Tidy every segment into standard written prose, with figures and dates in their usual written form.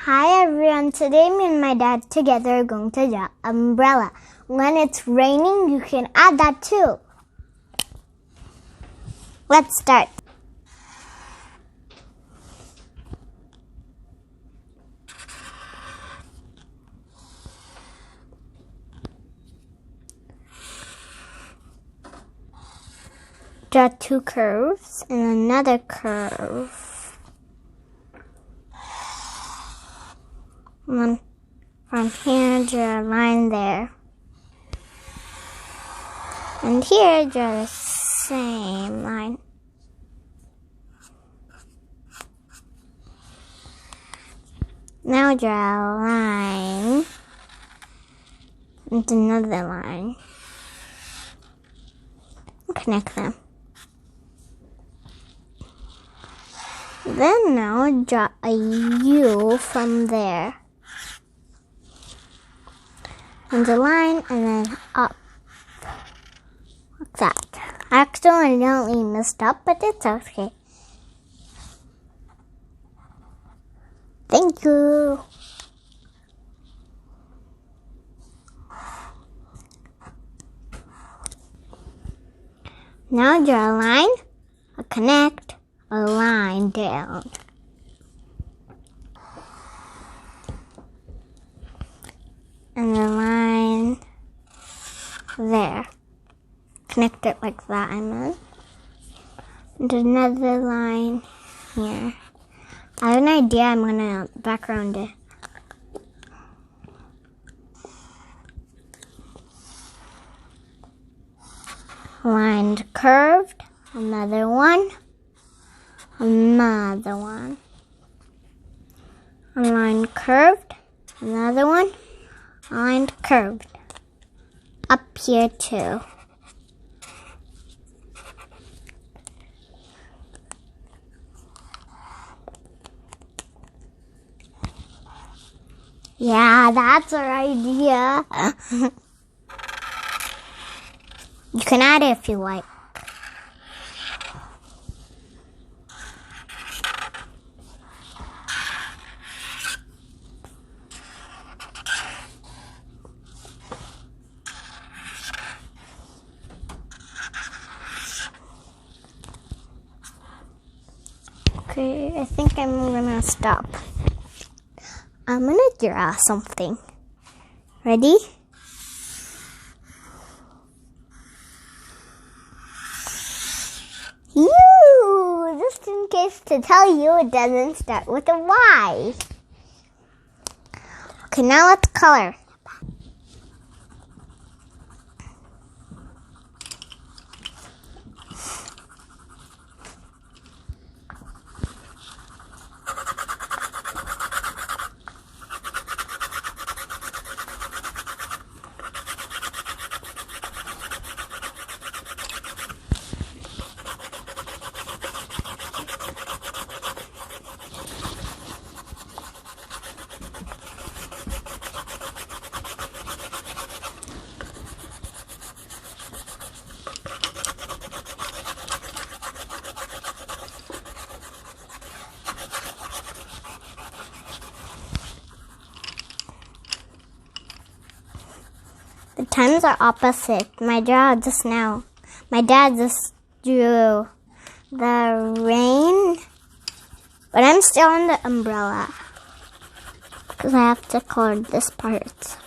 Hi everyone, today me and my dad together are going to draw umbrella. When it's raining, you can add that too. Let's start. Draw two curves and another curve. And then from here, draw a line there. And here, draw the same line. Now draw a line and another line. Connect them. Then now draw a U from there. And a line and then up. Like that. I accidentally messed up, but it's okay. Thank you. Now draw a line, a connect, a line down. And a line there. Connect it like that, I meant. And another line here. I have an idea, I'm gonna background it. Line curved, another one, another one. A line curved, another one, a line curved. Up here too. Yeah, that's our idea. You can add it if you like. Okay, I think I'm gonna stop. I'm gonna draw something. Ready? Just in case to tell you it doesn't start with a Y. Okay, now let's color. The times are opposite. My dad just drew the rain, but I'm still on the umbrella because I have to color this part.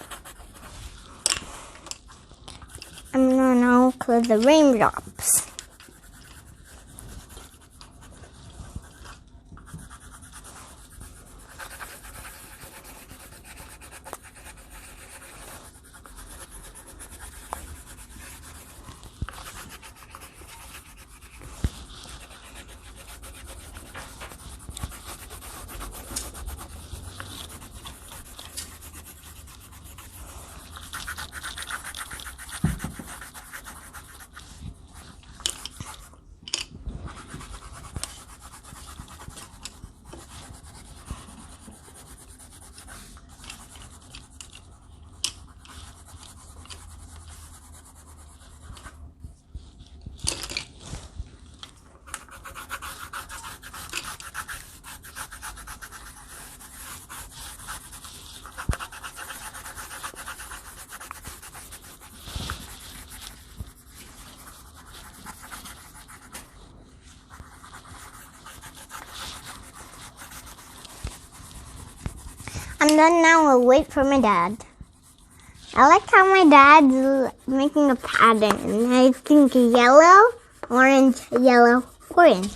I'm gonna now color the raindrops. And then now we'll wait for my dad. I like how my dad's making a pattern. And I think yellow, orange, yellow, orange.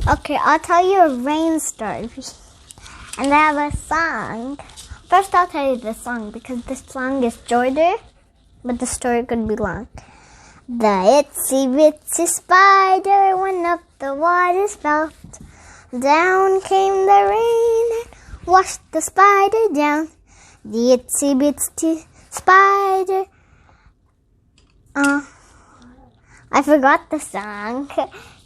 Okay, I'll tell you a rain story. And I have a song. First, I'll tell you the song because this song is shorter, but the story could be long. The itsy bitsy spider went up the water spout. Down came the rain and washed the spider down. The itsy bitsy spider. I forgot the song.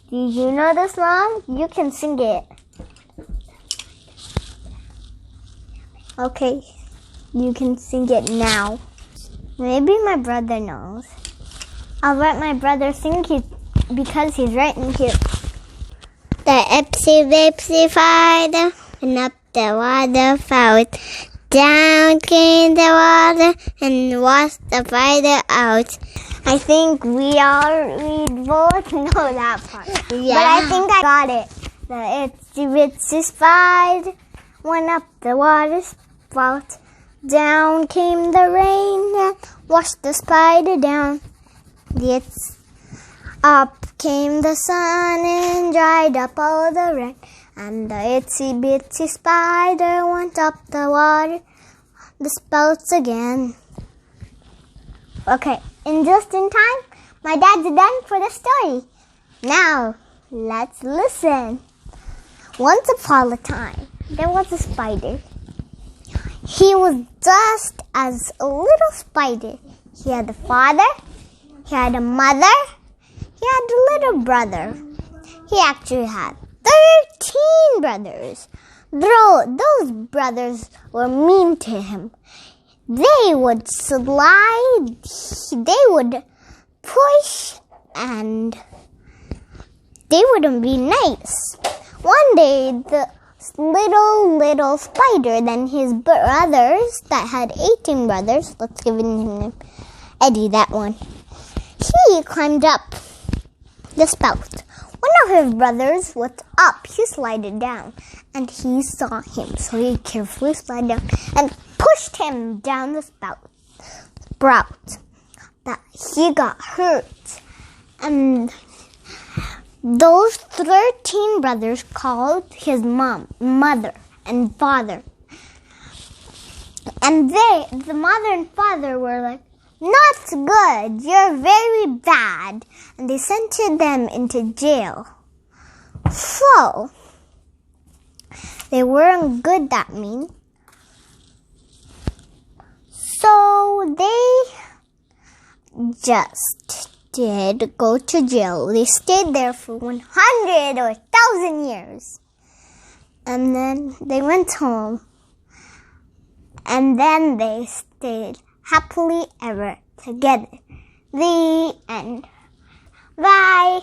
Do you know the song? You can sing it. Okay, you can sing it now. Maybe my brother knows. I'll let my brother sing it because he's right in here. The ipsy bipsy spider went up the water spout. Down came the water and washed the spider out. I think we both know that part. Yeah. But I think I got it. The itsy bitsy spider went up the water spout. Down came the rain and washed the spider down. Up came the sun and dried up all the rain. And the itsy bitsy spider went up the spouts again. Okay, just in time, my dad's done for the story. Now, let's listen. Once upon a time, there was a spider. He was just as a little spider. He had a father, he had a mother, he had a little brother. He actually had 13 brothers. Those brothers were mean to him. They would slide, they would push, and they wouldn't be nice. One day, the little spider, then his brothers that had 18 brothers, let's give him Eddie, that one. He climbed up the spout. One of his brothers was up. He slid down, and he saw him, so he carefully slid down and pushed him down the sprout. That he got hurt, and those 13 brothers called his mother, and father. And the mother and father were like, "Not good, you're very bad." And they sent them into jail. So, they weren't good, that mean. So, they just did go to jail. They stayed there for 100 or 1,000 years. And then they went home. And then they stayed happily ever together. The end. Bye.